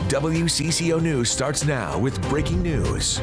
WCCO News starts now with breaking news.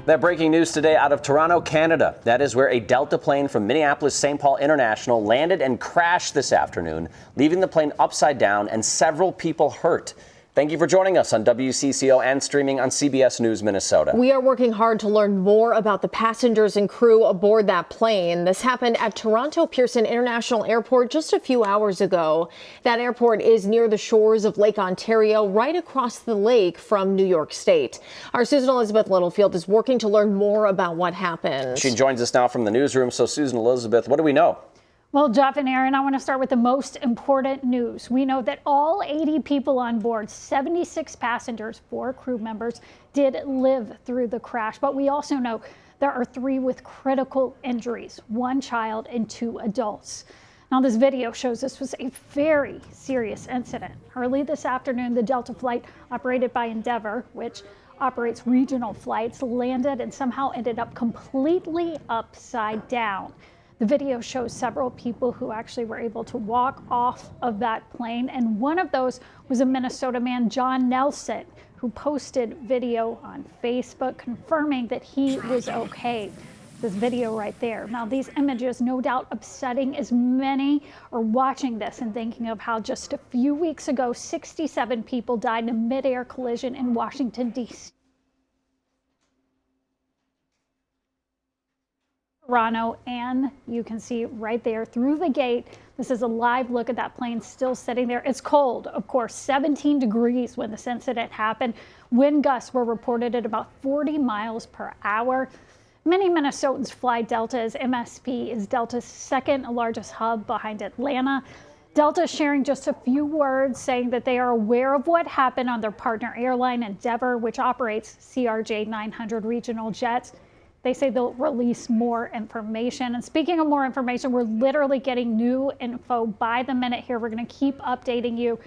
That breaking news today out of Toronto, Canada. That is where a Delta plane from Minneapolis-St. Paul International landed and crashed this afternoon, leaving the plane upside down and several people hurt. Thank you for joining us on WCCO and streaming on CBS News Minnesota. We are working hard to learn more about the passengers and crew aboard that plane. This happened at Toronto Pearson International Airport just a few hours ago. That airport is near the shores of Lake Ontario, right across the lake from New York State. Our Susan Elizabeth Littlefield is working to learn more about what happened. She joins us now from the newsroom. So, Susan Elizabeth, what do we know? Well, Jeff and Aaron, I want to start with the most important news. We know that all 80 people on board, 76 passengers, 4 crew members, did live through the crash. But we also know there are 3 with critical injuries, 1 child and 2 adults. Now, this video shows this was a very serious incident. Early this afternoon, the Delta flight operated by Endeavor, which operates regional flights, landed and somehow ended up completely upside down. The video shows several people who actually were able to walk off of that plane, and one of those was a Minnesota man, John Nelson, who posted video on Facebook confirming that he was okay. This video right there. Now, these images, no doubt upsetting as many are watching this and thinking of how just a few weeks ago, 67 people died in a mid-air collision in Washington, D.C. Toronto, and you can see right there through the gate, this is a live look at that plane still sitting there. It's cold, of course, 17 degrees when this incident happened. Wind gusts were reported at about 40 miles per hour. Many Minnesotans fly Delta, as MSP is Delta's second largest hub behind Atlanta. Delta sharing just a few words saying that they are aware of what happened on their partner airline Endeavor, which operates CRJ 900 regional jets. They say they'll release more information. And speaking of more information, we're literally getting new info by the minute here. We're going to keep updating you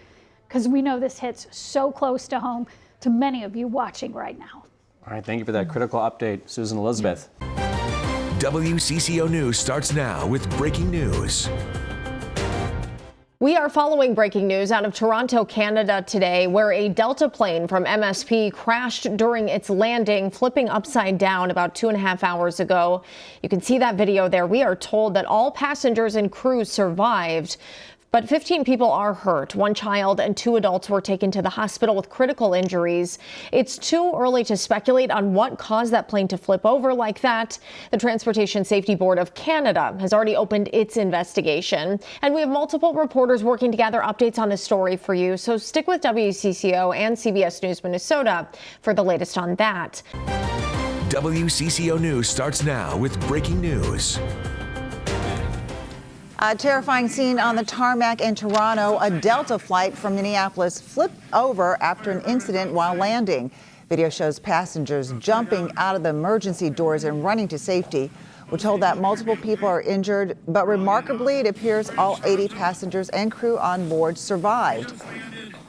because we know this hits so close to home to many of you watching right now. All right, thank you for that critical update, Susan Elizabeth. WCCO News starts now with breaking news. We are following breaking news out of Toronto, Canada today, where a Delta plane from MSP crashed during its landing, flipping upside down about 2.5 hours ago. You can see that video there. We are told that all passengers and crew survived, but 15 people are hurt. 1 child and 2 adults were taken to the hospital with critical injuries. It's too early to speculate on what caused that plane to flip over like that. The Transportation Safety Board of Canada has already opened its investigation. And we have multiple reporters working to gather updates on this story for you. So stick with WCCO and CBS News Minnesota for the latest on that. WCCO News starts now with breaking news. A terrifying scene on the tarmac in Toronto. A Delta flight from Minneapolis flipped over after an incident while landing. Video shows passengers jumping out of the emergency doors and running to safety. We're told that multiple people are injured, but remarkably, it appears all 80 passengers and crew on board survived.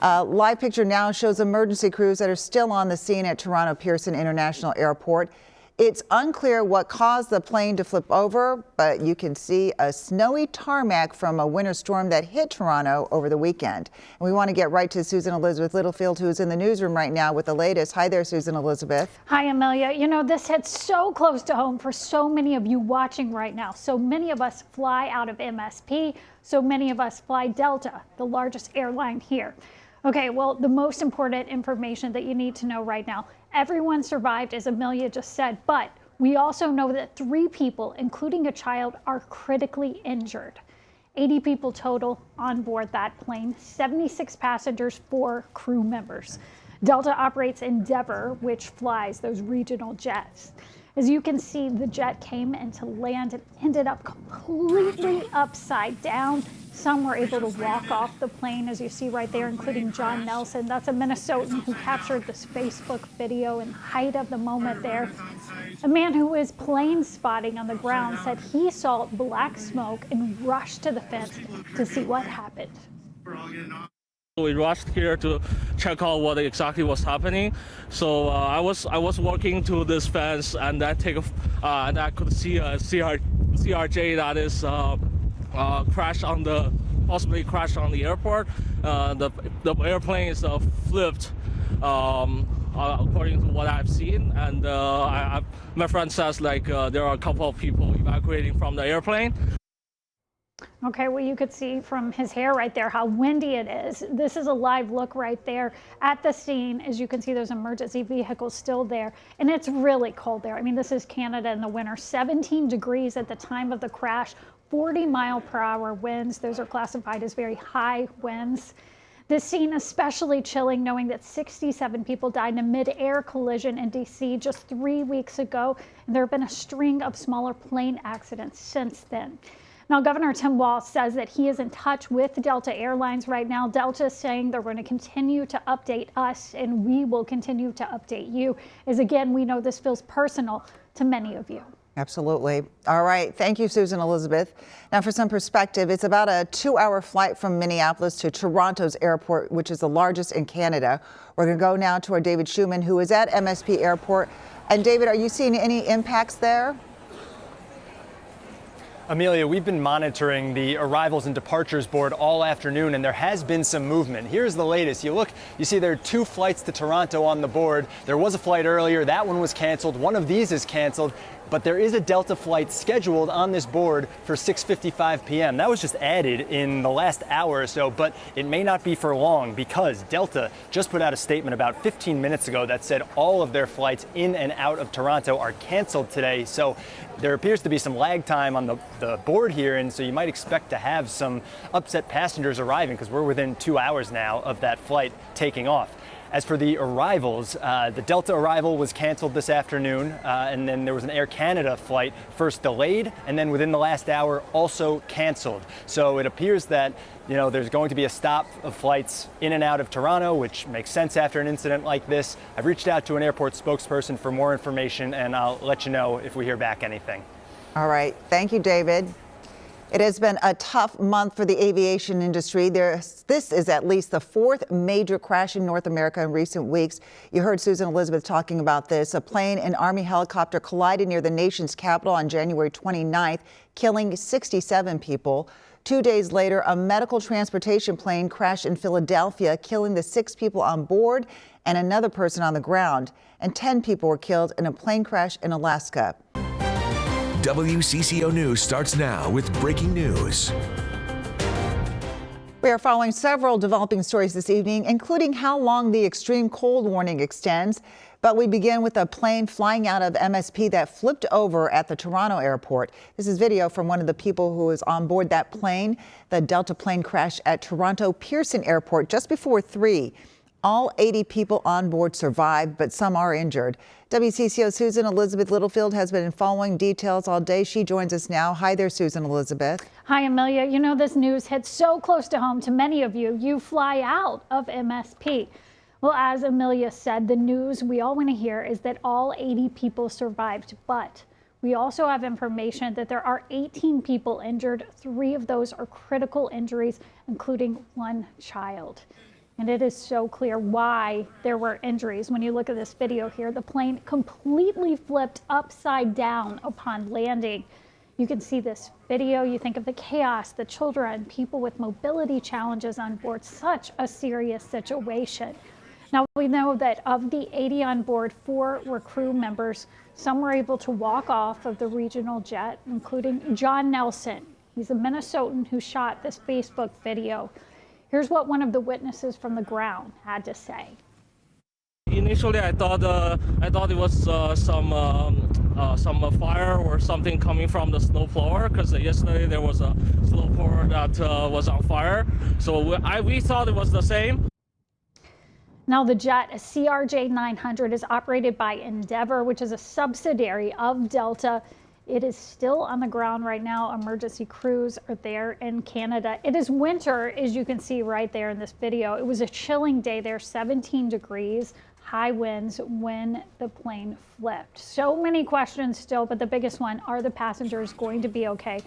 A live picture now shows emergency crews that are still on the scene at Toronto Pearson International Airport. It's unclear what caused the plane to flip over, but you can see a snowy tarmac from a winter storm that hit Toronto over the weekend. And we want to get right to Susan Elizabeth Littlefield, who's in the newsroom right now with the latest. Hi there, Susan Elizabeth. Hi, Amelia. You know, this hits so close to home for so many of you watching right now. So many of us fly out of MSP. So many of us fly Delta, the largest airline here. Okay, well, the most important information that you need to know right now, everyone survived, as Amelia just said, but we also know that 3 people, including a child, are critically injured. 80 people total on board that plane, 76 passengers, 4 crew members. Delta operates Endeavor, which flies those regional jets. As you can see, the jet came into land and ended up completely upside down. Some were able to walk off the plane, as you see right there, including John Nelson. That's a Minnesotan who captured this Facebook video in the height of the moment there. A man who was plane spotting on the ground said he saw black smoke and rushed to the fence to see what happened. We rushed here to check out what exactly was happening. So I was walking to this fence, and I could see a CRJ that is crashed on the possibly crashed on the airport. The airplane is flipped, according to what I've seen, and my friend says there are a couple of people evacuating from the airplane. Okay, well, you could see from his hair right there how windy it is. This is a live look right there at the scene. As you can see, there's emergency vehicles still there, and it's really cold there. I mean, this is Canada in the winter, 17 degrees at the time of the crash, 40-mile-per-hour winds. Those are classified as very high winds. This scene especially chilling, knowing that 67 people died in a mid-air collision in D.C. just 3 weeks ago, and there have been a string of smaller plane accidents since then. Now, Governor Tim Walz says that he is in touch with Delta Airlines right now. Delta is saying they're going to continue to update us, and we will continue to update you, as again, we know this feels personal to many of you. Absolutely. All right. Thank you, Susan Elizabeth. Now, for some perspective, it's about a 2-hour flight from Minneapolis to Toronto's airport, which is the largest in Canada. We're going to go now to our David Schuman, who is at MSP Airport. And David, are you seeing any impacts there? Amelia, we've been monitoring the arrivals and departures board all afternoon, and there has been some movement. Here's the latest. You see there are 2 flights to Toronto on the board. There was a flight earlier. That one was canceled. One of these is canceled. But there is a Delta flight scheduled on this board for 6:55 p.m. That was just added in the last hour or so, but it may not be for long because Delta just put out a statement about 15 minutes ago that said all of their flights in and out of Toronto are canceled today. So there appears to be some lag time on the board here, and so you might expect to have some upset passengers arriving because we're within 2 hours now of that flight taking off. As for the arrivals, the Delta arrival was canceled this afternoon, and then there was an Air Canada flight first delayed, and then within the last hour also canceled. So it appears that there's going to be a stop of flights in and out of Toronto, which makes sense after an incident like this. I've reached out to an airport spokesperson for more information, and I'll let you know if we hear back anything. All right. Thank you, David. It has been a tough month for the aviation industry. This is at least the 4th major crash in North America in recent weeks. You heard Susan Elizabeth talking about this. A plane and Army helicopter collided near the nation's capital on January 29th, killing 67 people. 2 days later, a medical transportation plane crashed in Philadelphia, killing the 6 people on board and another person on the ground. And 10 people were killed in a plane crash in Alaska. WCCO News starts now with breaking news. We are following several developing stories this evening, including how long the extreme cold warning extends. But we begin with a plane flying out of MSP that flipped over at the Toronto airport. This is video from one of the people who was on board that plane. The Delta plane crashed at Toronto Pearson Airport just before 3. All 80 people on board survived, but some are injured. WCCO Susan Elizabeth Littlefield has been following details all day. She joins us now. Hi there, Susan Elizabeth. Hi, Amelia. You know, this news hits so close to home to many of you. You fly out of MSP. Well, as Amelia said, the news we all want to hear is that all 80 people survived, but we also have information that there are 18 people injured. 3 of those are critical injuries, including 1 child. And it is so clear why there were injuries. When you look at this video here, the plane completely flipped upside down upon landing. You can see this video. You think of the chaos, the children, people with mobility challenges on board. Such a serious situation. Now, we know that of the 80 on board, 4 were crew members. Some were able to walk off of the regional jet, including John Nelson. He's a Minnesotan who shot this Facebook video. Here's what one of the witnesses from the ground had to say. Initially, I thought it was some fire or something coming from the snowblower, because yesterday there was a snowblower that was on fire. So we thought it was the same. Now, the jet, a CRJ-900, is operated by Endeavor, which is a subsidiary of Delta. It is still on the ground right now. Emergency crews are there in Canada. It is winter, as you can see right there in this video. It was a chilling day there, 17 degrees, high winds when the plane flipped. So many questions still, but the biggest one, are the passengers going to be okay?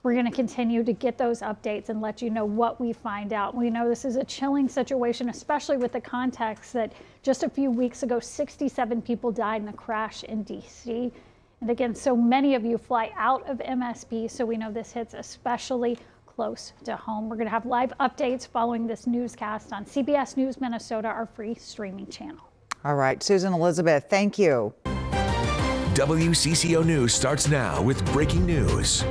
We're going to continue to get those updates and let you know what we find out. We know this is a chilling situation, especially with the context that just a few weeks ago, 67 people died in a crash in D.C. And again, so many of you fly out of MSP, so we know this hits especially close to home. We're going to have live updates following this newscast on CBS News Minnesota, our free streaming channel. All right, Susan Elizabeth, thank you. WCCO News starts now with breaking news.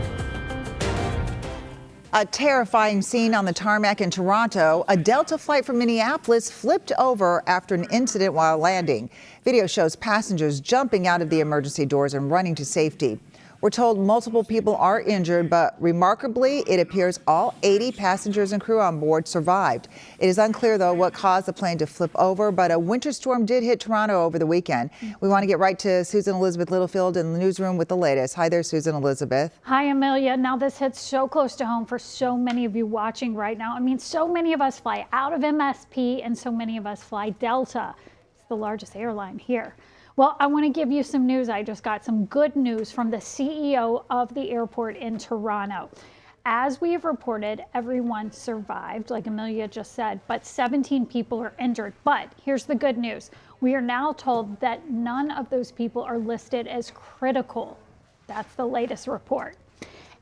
A terrifying scene on the tarmac in Toronto. A Delta flight from Minneapolis flipped over after an incident while landing. Video shows passengers jumping out of the emergency doors and running to safety. We're told multiple people are injured, but remarkably, it appears all 80 passengers and crew on board survived. It is unclear, though, what caused the plane to flip over, but a winter storm did hit Toronto over the weekend. We want to get right to Susan Elizabeth Littlefield in the newsroom with the latest. Hi there, Susan Elizabeth. Hi, Amelia. Now, this hits so close to home for so many of you watching right now. I mean, so many of us fly out of MSP and so many of us fly Delta. It's the largest airline here. Well, I want to give you some news. I just got some good news from the CEO of the airport in Toronto. As we have reported, everyone survived, like Amelia just said, but 17 people are injured. But here's the good news. We are now told that none of those people are listed as critical. That's the latest report.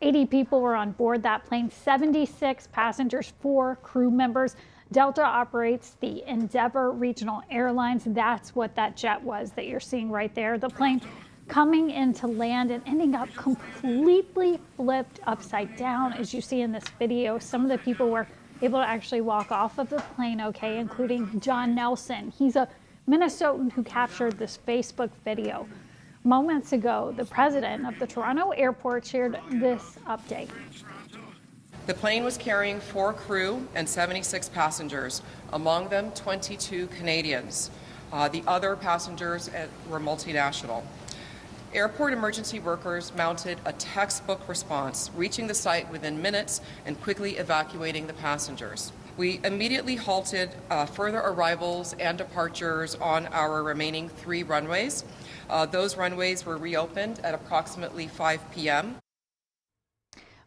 80 people were on board that plane, 76 passengers, 4 crew members. Delta operates the Endeavor Regional Airlines. That's what that jet was that you're seeing right there. The plane coming into land and ending up completely flipped upside down, as you see in this video. Some of the people were able to actually walk off of the plane okay, including John Nelson. He's a Minnesotan who captured this Facebook video. Moments ago, the president of the Toronto airport shared this update. The plane was carrying 4 crew and 76 passengers, among them 22 Canadians. The other passengers were multinational. Airport emergency workers mounted a textbook response, reaching the site within minutes and quickly evacuating the passengers. We immediately halted further arrivals and departures on our remaining 3 runways. Those runways were reopened at approximately 5 p.m.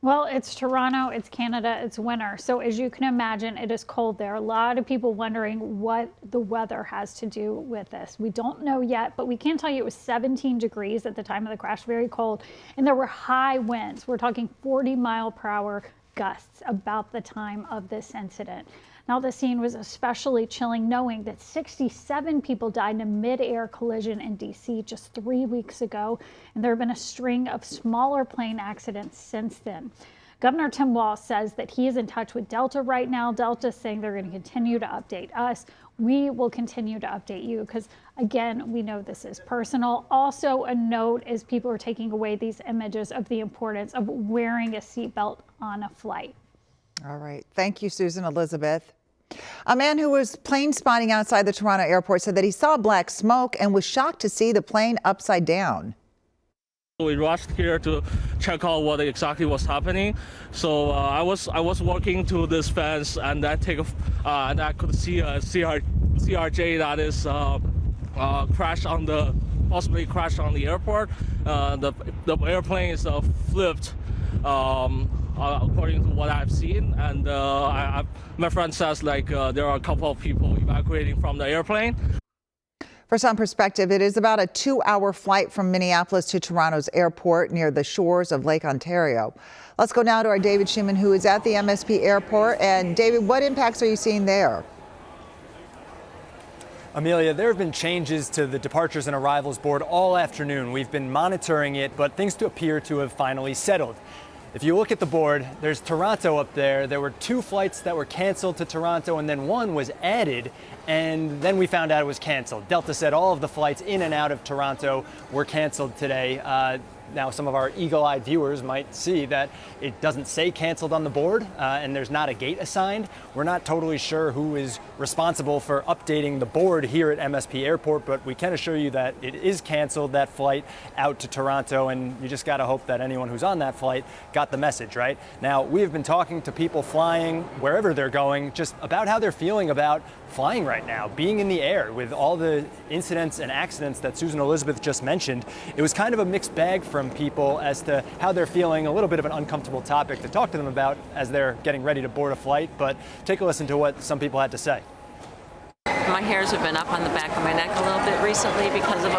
Well, it's Toronto, it's Canada, it's winter. So as you can imagine, it is cold there. A lot of people wondering what the weather has to do with this. We don't know yet, but we can tell you it was 17 degrees at the time of the crash, very cold. And there were high winds. We're talking 40-mile-per-hour gusts about the time of this incident. Now, the scene was especially chilling knowing that 67 people died in a mid-air collision in D.C. just 3 weeks ago, and there have been a string of smaller plane accidents since then. Governor Tim Walz says that he is in touch with Delta right now. Delta is saying they're going to continue to update us. We will continue to update you because, again, we know this is personal. Also, a note as people are taking away these images of the importance of wearing a seatbelt on a flight. All right. Thank you, Susan Elizabeth. A man who was plane spotting outside the Toronto airport said that he saw black smoke and was shocked to see the plane upside down. We rushed here to check out what exactly was happening. So I was walking to this fence, and I could see a CRJ that is possibly crashed on the airport. The airplane is flipped. According to what I've seen, and my friend says there are a couple of people evacuating from the airplane. For some perspective, it is about a 2-hour flight from Minneapolis to Toronto's airport near the shores of Lake Ontario. Let's go now to our David Schumann, who is at the MSP airport. And David, what impacts are you seeing there? Amelia, there have been changes to the departures and arrivals board all afternoon. We've been monitoring it, but things appear to have finally settled. If you look at the board, there's Toronto up there. There were 2 flights that were canceled to Toronto, and then 1 was added, and then we found out it was canceled. Delta said all of the flights in and out of Toronto were canceled today. Now, some of our eagle-eyed viewers might see that it doesn't say canceled on the board, and there's not a gate assigned. We're not totally sure who is responsible for updating the board here at MSP Airport, but we can assure you that it is canceled, that flight out to Toronto, and you just got to hope that anyone who's on that flight got the message, right? Now, we have been talking to people flying wherever they're going just about how they're feeling about flying right now, being in the air with all the incidents and accidents that Susan Elizabeth just mentioned. It was kind of a mixed bag from people as to how they're feeling, a little bit of an uncomfortable topic to talk to them about as they're getting ready to board a flight, but take a listen to what some people had to say. My hairs have been up on the back of my neck a little bit recently because of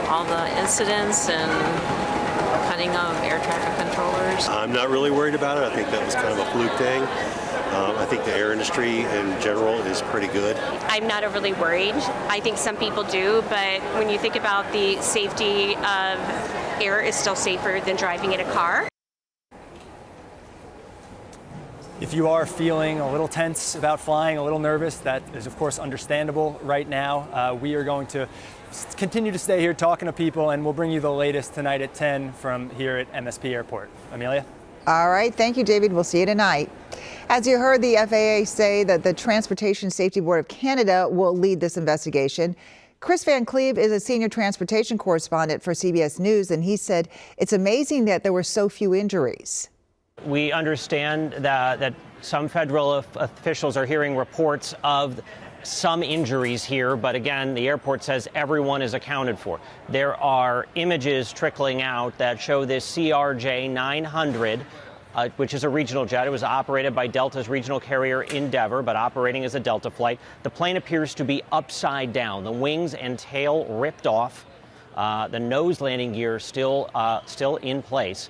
all the incidents and kind running of air traffic controllers? I'm not really worried about it. I think that was kind of a fluke thing. I think the air industry in general is pretty good. I'm not overly worried. I think some people do, but when you think about the safety of air is still safer than driving in a car. If you are feeling a little tense about flying, a little nervous, that is of course understandable right now. We are going to continue to stay here talking to people, and we'll bring you the latest tonight at 10 from here at MSP Airport. Amelia? All right. Thank you, David. We'll see you tonight. As you heard the FAA say that the Transportation Safety Board of Canada will lead this investigation. Chris Van Cleve is a senior transportation correspondent for CBS News, and he said it's amazing that there were so few injuries. We understand that some federal officials are hearing reports of some injuries here, but again, the airport says everyone is accounted for. There are images trickling out that show this CRJ 900, which is a regional jet. It was operated by Delta's regional carrier Endeavor, but operating as a Delta flight. The plane appears to be upside down, the wings and tail ripped off, the nose landing gear still in place.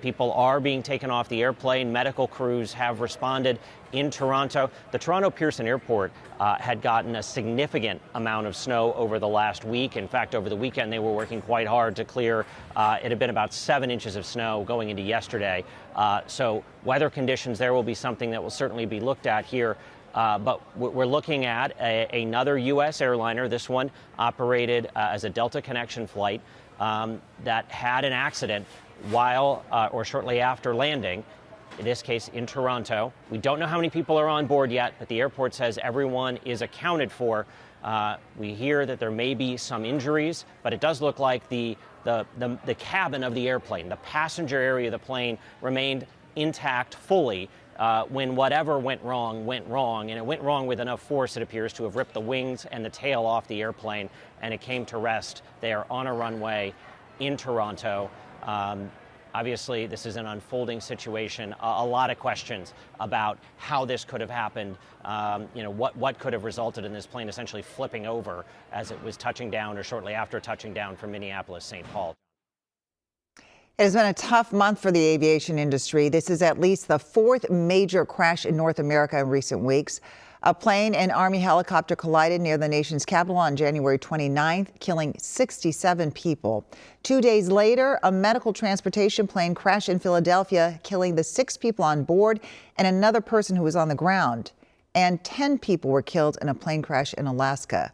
People are being taken off the airplane. Medical crews have responded in Toronto. The Toronto Pearson Airport had gotten a significant amount of snow over the last week. In fact, over the weekend, they were working quite hard to clear. It had been about 7 inches of snow going into yesterday. So weather conditions there will be something that will certainly be looked at here. But we're looking at another U.S. airliner. This one operated as a Delta connection flight that had an accident while or shortly after landing, in this case in Toronto. We don't know how many people are on board yet, but the airport says everyone is accounted for. We hear that there may be some injuries, but it does look like the cabin of the airplane, the passenger area of the plane, remained intact fully when whatever went wrong, and it went wrong with enough force, it appears, to have ripped the wings and the tail off the airplane, and it came to rest there on a runway in Toronto. Obviously, this is an unfolding situation. A lot of questions about how this could have happened. What could have resulted in this plane essentially flipping over as it was touching down or shortly after touching down from Minneapolis, St. Paul. It has been a tough month for the aviation industry. This is at least the fourth major crash in North America in recent weeks. A plane and Army helicopter collided near the nation's capital on January 29th, killing 67 people. 2 days later, a medical transportation plane crashed in Philadelphia, killing the 6 people on board and another person who was on the ground. And 10 people were killed in a plane crash in Alaska.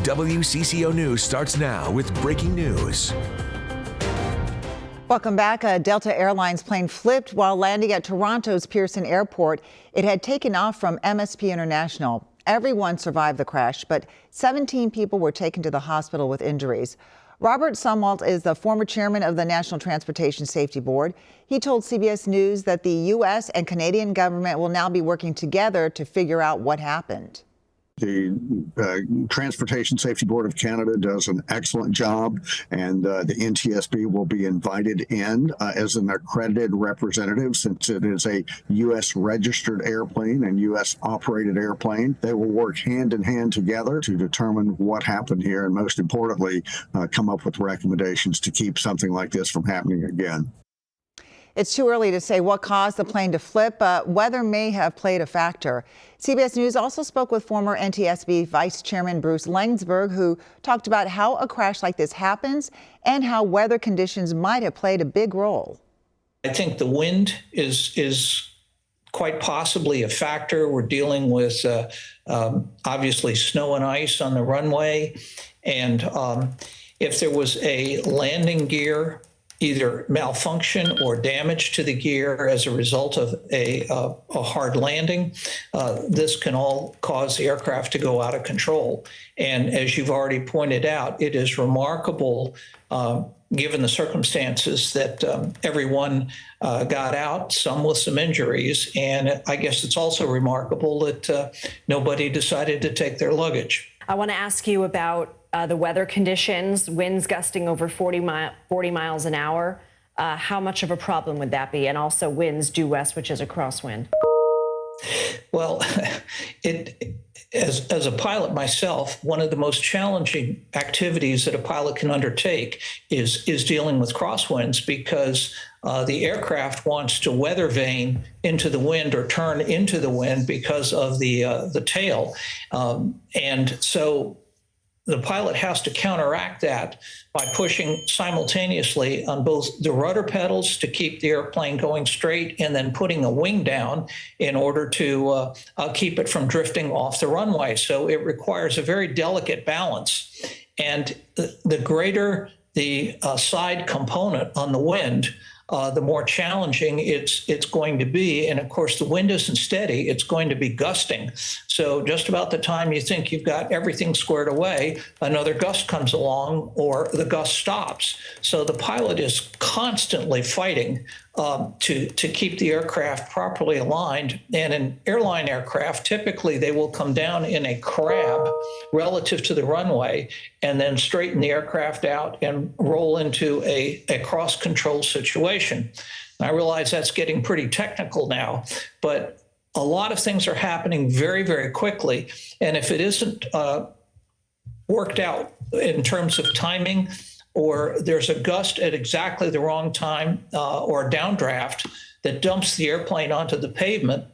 WCCO News starts now with breaking news. Welcome back. A Delta Airlines plane flipped while landing at Toronto's Pearson Airport. It had taken off from MSP International. Everyone survived the crash, but 17 people were taken to the hospital with injuries. Robert Sumwalt is the former chairman of the National Transportation Safety Board. He told CBS News that the U.S. and Canadian government will now be working together to figure out what happened. The Transportation Safety Board of Canada does an excellent job, and the NTSB will be invited in as an accredited representative since it is a U.S. registered airplane and U.S. operated airplane. They will work hand in hand together to determine what happened here and, most importantly, come up with recommendations to keep something like this from happening again. It's too early to say what caused the plane to flip, but weather may have played a factor. CBS News also spoke with former NTSB Vice Chairman Bruce Langsberg, who talked about how a crash like this happens and how weather conditions might have played a big role. I think the wind is quite possibly a factor. We're dealing with obviously snow and ice on the runway. And if there was a landing gear either malfunction or damage to the gear as a result of a hard landing, this can all cause the aircraft to go out of control. And as you've already pointed out, it is remarkable, given the circumstances, that everyone got out, some with some injuries. And I guess it's also remarkable that nobody decided to take their luggage. I want to ask you about the weather conditions, winds gusting over 40 miles an hour. How much of a problem would that be? And also winds due west, which is a crosswind. Well, as a pilot myself, one of the most challenging activities that a pilot can undertake is dealing with crosswinds, because the aircraft wants to weather vane into the wind or turn into the wind because of the tail, and so the pilot has to counteract that by pushing simultaneously on both the rudder pedals to keep the airplane going straight, and then putting a wing down in order to keep it from drifting off the runway. So it requires a very delicate balance. And the greater the side component on the wind, the more challenging it's going to be. And of course, the wind isn't steady, it's going to be gusting. So just about the time you think you've got everything squared away, another gust comes along or the gust stops. So the pilot is constantly fighting to keep the aircraft properly aligned. And in airline aircraft, typically they will come down in a crab relative to the runway and then straighten the aircraft out and roll into a cross control situation. I realize that's getting pretty technical now, but a lot of things are happening very, very quickly. And if it isn't worked out in terms of timing, or there's a gust at exactly the wrong time, or a downdraft that dumps the airplane onto the pavement,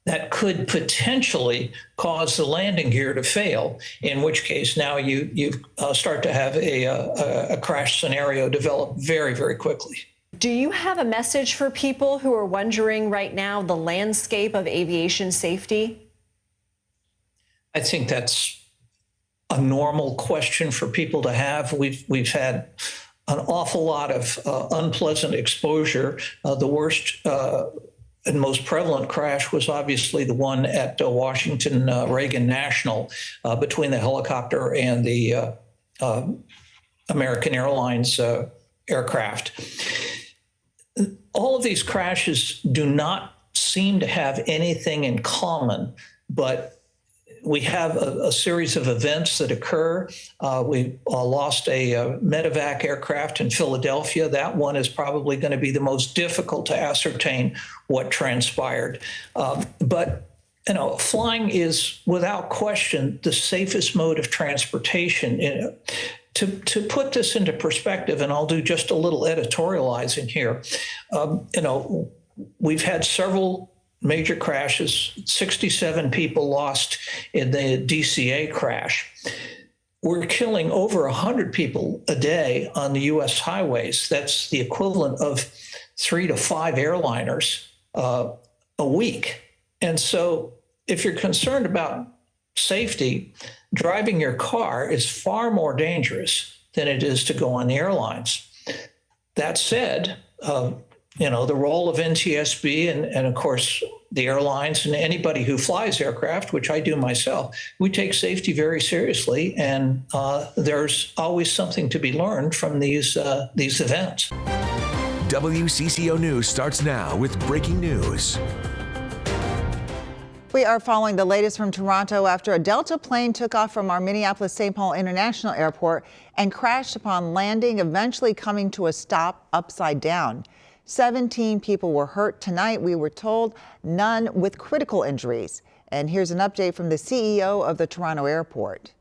that could potentially cause the landing gear to fail, in which case now you start to have a crash scenario develop very, very quickly. Do you have a message for people who are wondering right now the landscape of aviation safety? I think that's a normal question for people to have. We've had an awful lot of unpleasant exposure. The worst and most prevalent crash was obviously the one at Washington Reagan National between the helicopter and the American Airlines aircraft. All of these crashes do not seem to have anything in common, but we have a series of events that occur. We lost a medevac aircraft in Philadelphia. That one is probably going to be the most difficult to ascertain what transpired. But flying is without question the safest mode of transportation. To put this into perspective, and I'll do just a little editorializing here, we've had several major crashes, 67 people lost in the DCA crash. We're killing over 100 people a day on the U.S. highways. That's the equivalent of 3 to 5 airliners a week. And so if you're concerned about safety, driving your car is far more dangerous than it is to go on the airlines. That said, the role of NTSB and of course the airlines and anybody who flies aircraft, which I do myself, we take safety very seriously, and there's always something to be learned from these events. WCCO News starts now with breaking news. We are following the latest from Toronto after a Delta plane took off from our Minneapolis-St. Paul International Airport and crashed upon landing, eventually coming to a stop upside down. 17 people were hurt tonight, we were told, none with critical injuries. And here's an update from the CEO of the Toronto Airport.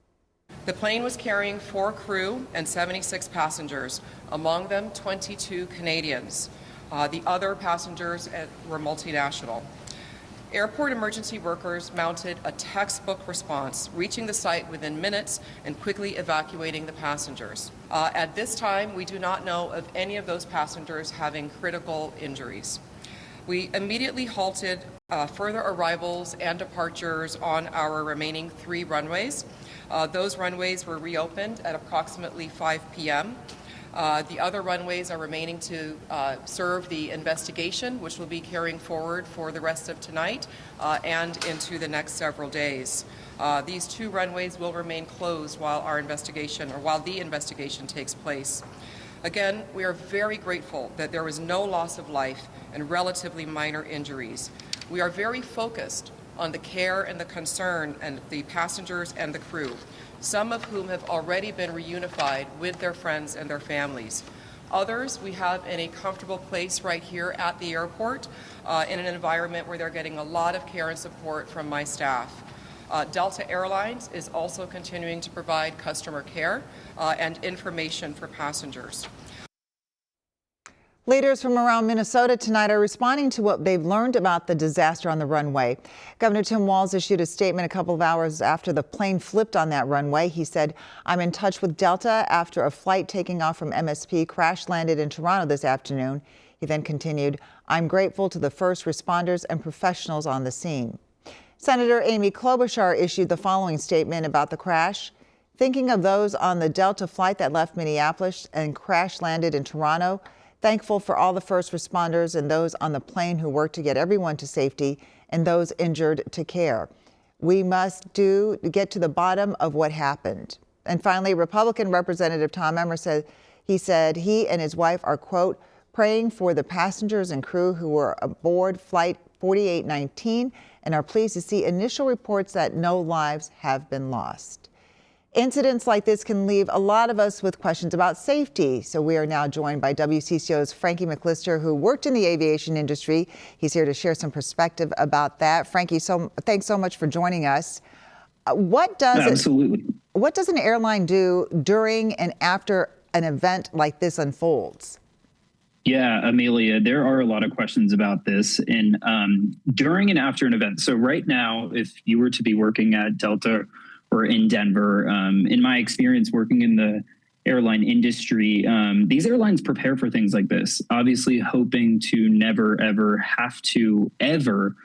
The plane was carrying 4 crew and 76 passengers, among them 22 Canadians. The other passengers were multinational. Airport emergency workers mounted a textbook response, reaching the site within minutes and quickly evacuating the passengers. At this time, we do not know of any of those passengers having critical injuries. We immediately halted further arrivals and departures on our remaining 3 runways. Those runways were reopened at approximately 5 p.m. The other runways are remaining to serve the investigation, which will be carrying forward for the rest of tonight and into the next several days. These 2 runways will remain closed while the investigation takes place. Again, we are very grateful that there was no loss of life and relatively minor injuries. We are very focused on the care and the concern and the passengers and the crew, some of whom have already been reunified with their friends and their families. Others we have in a comfortable place right here at the airport in an environment where they're getting a lot of care and support from my staff. Delta Airlines is also continuing to provide customer care and information for passengers. Leaders from around Minnesota tonight are responding to what they've learned about the disaster on the runway. Governor Tim Walz issued a statement a couple of hours after the plane flipped on that runway. He said, "I'm in touch with Delta after a flight taking off from MSP crash landed in Toronto this afternoon." He then continued, "I'm grateful to the first responders and professionals on the scene." Senator Amy Klobuchar issued the following statement about the crash. "Thinking of those on the Delta flight that left Minneapolis and crash landed in Toronto, thankful for all the first responders and those on the plane who worked to get everyone to safety and those injured to care. We must get to the bottom of what happened." And finally, Republican Representative Tom Emmer said he and his wife are, quote, "praying for the passengers and crew who were aboard Flight 4819 and are pleased to see initial reports that no lives have been lost." Incidents like this can leave a lot of us with questions about safety. So we are now joined by WCCO's Frankie McLister, who worked in the aviation industry. He's here to share some perspective about that. Frankie, thanks so much for joining us. What does an airline do during and after an event like this unfolds? Yeah, Amelia, there are a lot of questions about this and during and after an event. So right now, if you were to be working at Delta or in Denver, in my experience working in the airline industry, these airlines prepare for things like this, obviously hoping to never, ever have to ever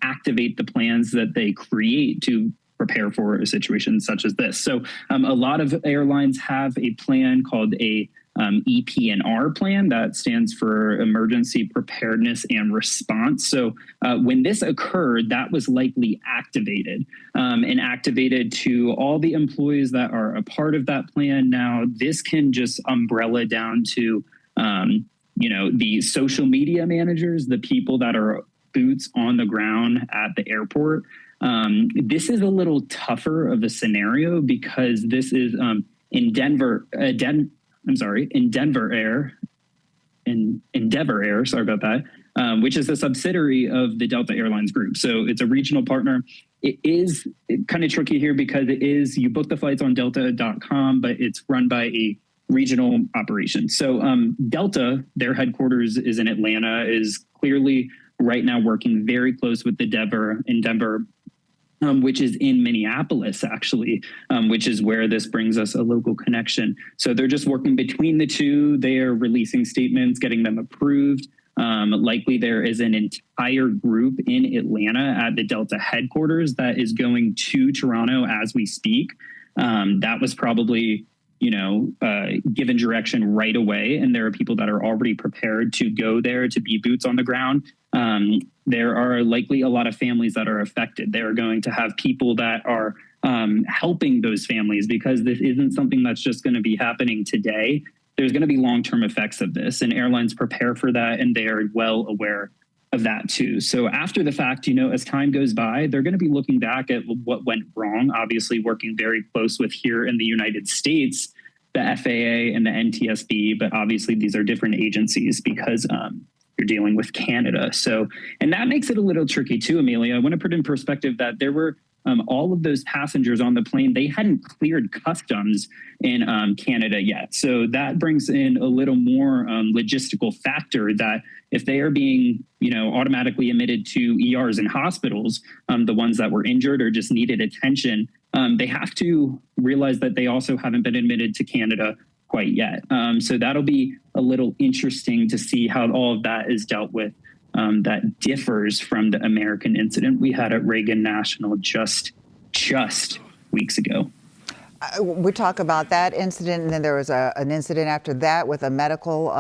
activate the plans that they create to prepare for a situation such as this. So a lot of airlines have a plan called a EP&R plan that stands for Emergency Preparedness and Response. So when this occurred, that was likely activated and activated to all the employees that are a part of that plan. Now, this can just umbrella down to, the social media managers, the people that are boots on the ground at the airport. This is a little tougher of a scenario because this is in Endeavor Air, sorry about that, which is a subsidiary of the Delta Airlines group. So it's a regional partner. It is kind of tricky here because you book the flights on delta.com, but it's run by a regional operation. So Delta, their headquarters is in Atlanta, is clearly right now working very close with Endeavor, which is in Minneapolis, actually, which is where this brings us a local connection. So they're just working between the two. They are releasing statements, getting them approved. Likely there is an entire group in Atlanta at the Delta headquarters that is going to Toronto as we speak. That was probably, given direction right away. And there are people that are already prepared to go there to be boots on the ground. There are likely a lot of families that are affected. They are going to have people that are helping those families because this isn't something that's just going to be happening today. There's going to be long-term effects of this, and airlines prepare for that, and they are well aware of that too. So after the fact, as time goes by, they're going to be looking back at what went wrong, obviously working very close with here in the United States, the FAA and the NTSB, but obviously these are different agencies because you're dealing with Canada. So, and that makes it a little tricky too, Amelia. I want to put in perspective that there were all of those passengers on the plane, they hadn't cleared customs in Canada yet. So that brings in a little more logistical factor that if they are being, automatically admitted to ERs and hospitals, the ones that were injured or just needed attention, they have to realize that they also haven't been admitted to Canada quite yet. So that'll be a little interesting to see how all of that is dealt with. That differs from the American incident we had at Reagan National just weeks ago. We talk about that incident, and then there was an incident after that with a medical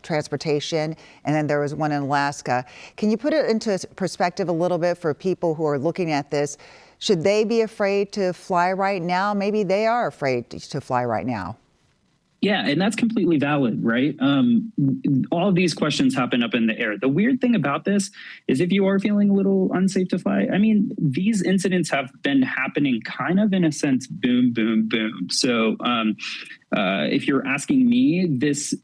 transportation, and then there was one in Alaska. Can you put it into perspective a little bit for people who are looking at this? Should they be afraid to fly right now? Maybe they are afraid to fly right now. Yeah, and that's completely valid, right? All of these questions happen up in the air. The weird thing about this is if you are feeling a little unsafe to fly, these incidents have been happening kind of in a sense, boom, boom, boom. So if you're asking me, this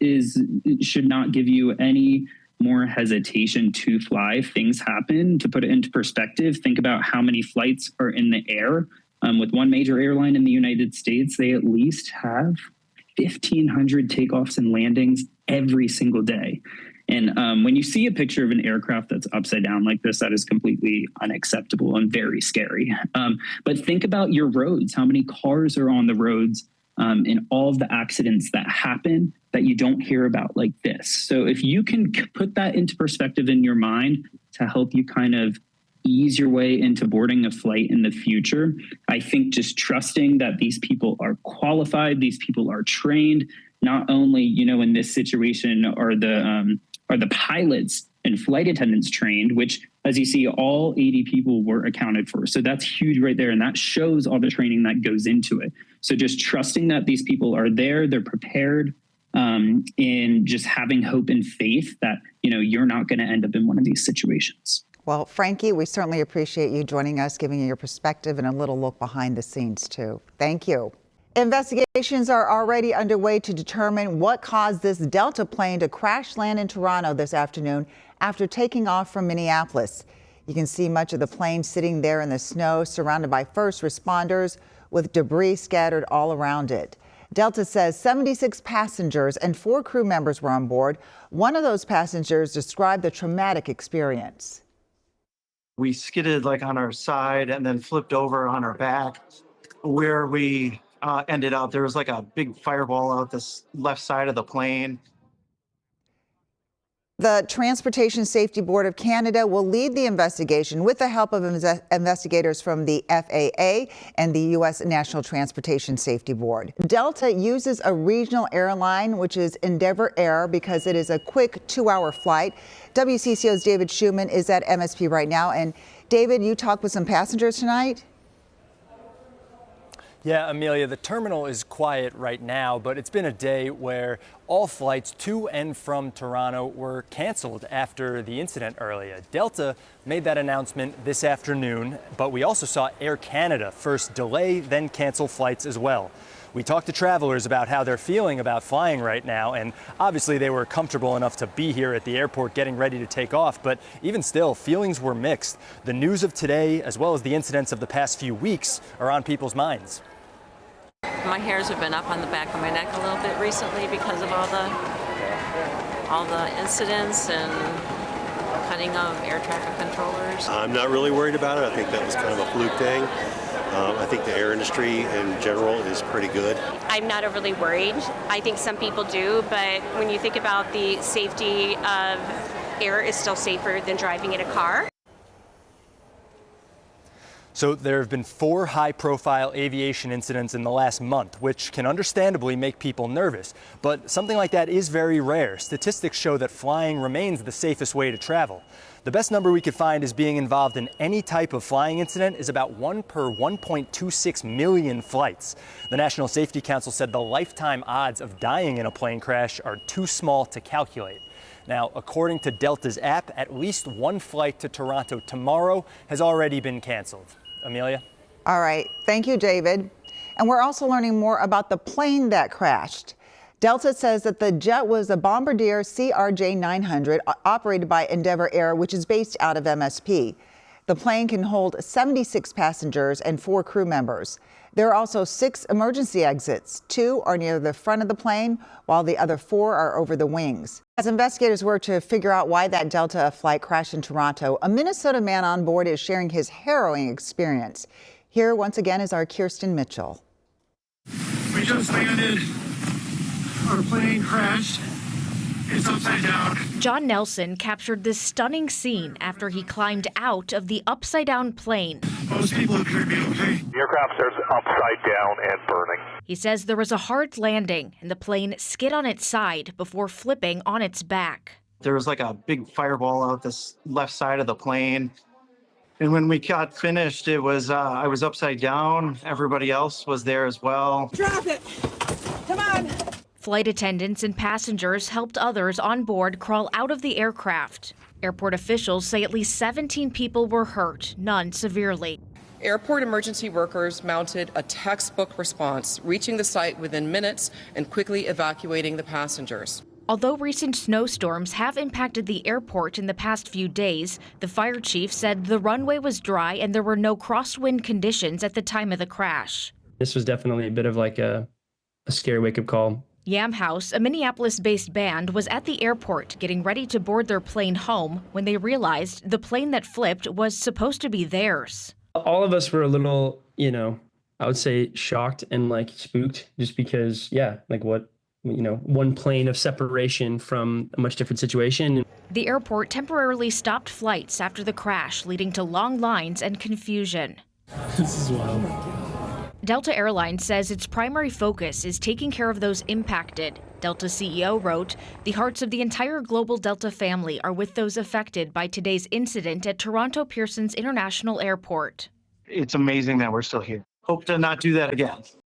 should not give you any more hesitation to fly if things happen. To put it into perspective, think about how many flights are in the air. With one major airline in the United States, they at least have 1,500 takeoffs and landings every single day. And when you see a picture of an aircraft that's upside down like this, that is completely unacceptable and very scary. But think about your roads, how many cars are on the roads, and all of the accidents that happen that you don't hear about like this. So if you can put that into perspective in your mind to help you kind of ease your way into boarding a flight in the future, I think just trusting that these people are qualified, these people are trained, not only, in this situation are the pilots and flight attendants trained, which, as you see, all 80 people were accounted for. So that's huge right there. And that shows all the training that goes into it. So just trusting that these people are there, they're prepared, and just having hope and faith that, you're not going to end up in one of these situations. Well, Frankie, we certainly appreciate you joining us, giving you your perspective and a little look behind the scenes, too. Thank you. Investigations are already underway to determine what caused this Delta plane to crash land in Toronto this afternoon after taking off from Minneapolis. You can see much of the plane sitting there in the snow, surrounded by first responders with debris scattered all around it. Delta says 76 passengers and 4 crew members were on board. One of those passengers described the traumatic experience. We skidded on our side and then flipped over on our back. Where we ended up, there was a big fireball out this left side of the plane. The Transportation Safety Board of Canada will lead the investigation with the help of investigators from the FAA and the U.S. National Transportation Safety Board. Delta uses a regional airline, which is Endeavour Air, because it is a quick 2-hour flight. WCCO's David Schumann is at MSP right now. And David, you talked with some passengers tonight? Yeah, Amelia, the terminal is quiet right now, but it's been a day where all flights to and from Toronto were canceled after the incident earlier. Delta made that announcement this afternoon, but we also saw Air Canada first delay, then cancel flights as well. We talked to travelers about how they're feeling about flying right now, and obviously they were comfortable enough to be here at the airport getting ready to take off, but even still, feelings were mixed. The news of today, as well as the incidents of the past few weeks, are on people's minds. My hairs have been up on the back of my neck a little bit recently because of all the incidents and cutting of air traffic controllers. I'm not really worried about it. I think that was kind of a fluke thing. I think the air industry in general is pretty good. I'm not overly worried. I think some people do, but when you think about the safety of air is still safer than driving in a car. So there have been 4 high-profile aviation incidents in the last month, which can understandably make people nervous. But something like that is very rare. Statistics show that flying remains the safest way to travel. The best number we could find is being involved in any type of flying incident is about 1 per 1.26 million flights. The National Safety Council said the lifetime odds of dying in a plane crash are too small to calculate. Now, according to Delta's app, at least 1 flight to Toronto tomorrow has already been canceled. Amelia? All right. Thank you, David. And we're also learning more about the plane that crashed. Delta says that the jet was a Bombardier CRJ-900 operated by Endeavour Air, which is based out of MSP. The plane can hold 76 passengers and 4 crew members. There are also 6 emergency exits. 2 are near the front of the plane, while the other 4 are over the wings. As investigators work to figure out why that Delta flight crashed in Toronto, a Minnesota man on board is sharing his harrowing experience. Here once again is our Kirsten Mitchell. We just landed. Our plane crashed. It's upside down. John Nelson captured this stunning scene after he climbed out of the upside-down plane. Most people appear to be okay. The aircraft is upside down and burning. He says there was a hard landing and the plane skid on its side before flipping on its back. There was a big fireball out this left side of the plane. And when we got finished, it was I was upside down. Everybody else was there as well. Drop it. Come on. Flight attendants and passengers helped others on board crawl out of the aircraft. Airport officials say at least 17 people were hurt, none severely. Airport emergency workers mounted a textbook response, reaching the site within minutes and quickly evacuating the passengers. Although recent snowstorms have impacted the airport in the past few days, the fire chief said the runway was dry and there were no crosswind conditions at the time of the crash. This was definitely a bit of like a scary wake-up call. Yam House, a Minneapolis-based band, was at the airport getting ready to board their plane home when they realized the plane that flipped was supposed to be theirs. All of us were a little, I would say shocked and like spooked just because, one plane of separation from a much different situation. The airport temporarily stopped flights after the crash, leading to long lines and confusion. This is wild. Delta Airlines says its primary focus is taking care of those impacted. Delta CEO wrote, "The hearts of the entire global Delta family are with those affected by today's incident at Toronto Pearson International Airport." It's amazing that we're still here. Hope to not do that again.